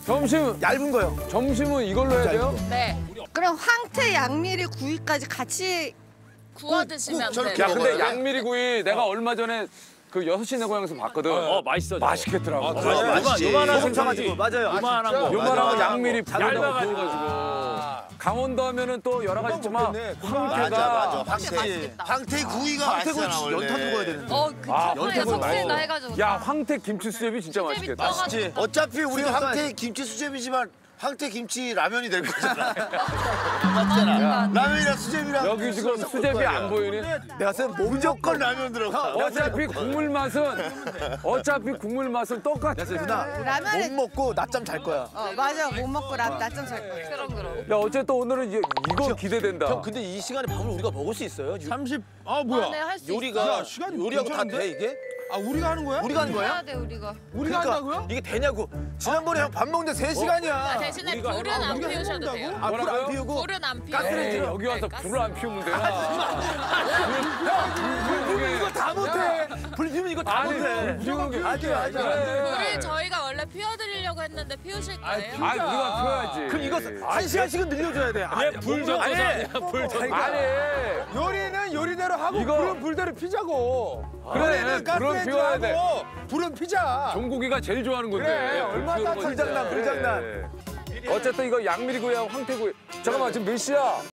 점심 얇은 거요. 점심은 이걸로 해야 돼요? 네. 그럼 황태, 양미리, 구이까지 같이 구워 드시면 돼요. 야 근데 양미리구이 내가 얼마 전에 그 6시 내 고향에서 봤거든. 맛있어. 저거. 맛있겠더라고. 맛있지. 요만한 생선가지고 생선이. 맞아요. 요만한 거. 요만한 양미리 얇아가지고. 구워가지고. 강원도 하면은 또 여러 가지 있지만 황태가 황태. 황태 구이가 황태고 맛있잖아 원래. 연탄 먹어야 되는데. 그 아, 닭발에 석쇠나 해가지고. 야 황태 김치 수제비 진짜 맛있겠다. 맛있지. 어차피 우리 수육도 황태 김치 수제비지만 황태 김치 라면이 될 거잖아. 맞잖아. 라면이랑 수제비랑. 여기 지금 수제비 안 보이니? 내가 쓴 무조건 라면 들어가. 어차피 국물 맛은 똑같아. 누나 라면에 못 먹고 낮잠 잘 거야. 맞아 못 먹고 낮잠 잘 거야. 그럼. 야 어쨌든 오늘은 이거 기대된다. 형 근데 이 시간에 밥을 우리가 먹을 수 있어요? 30. 아 뭐야? 네, 할 수 있어. 요리가 시간이 요리하고 다 괜찮은데? 돼 이게? 아 우리가 하는 거야? 우리가 하는 거야? 해야 돼 우리가. 우리가 한다고요? 이게 되냐고. 지난번에 형 밥 먹는데 3시간이야. 대신에 불은 안 피우셔도 돼요. 아, 불 안 뭐라고요? 피우고? 불은 안 피우고. 에이, 여기 와서 불을 안 피우면 되나? 불 이거 다 못해. 불 피우면 이거 다 아니, 못해. 불 피우는 게 맞아. 불을 저희가 원래 피워드리려고 했는데 피우실 거예요? 아니 우리가 피워야지. 그럼 이거 1시간씩은 늘려줘야 돼. 얘 불 줬어. 불 줬어. 아니 요리는 요리대로 하고 이거- 불은 불대로 피자고. 그래, 우리는 불은 가스레인지 피워야 돼. 하고 불은 피자. 종국이가 제일 좋아하는 건데. 그래, 얼마나 불 피우는 건데. 불장난, 불장난. 어쨌든 이거 양미리구이하고 황태구이. 잠깐만 지금 몇 시야?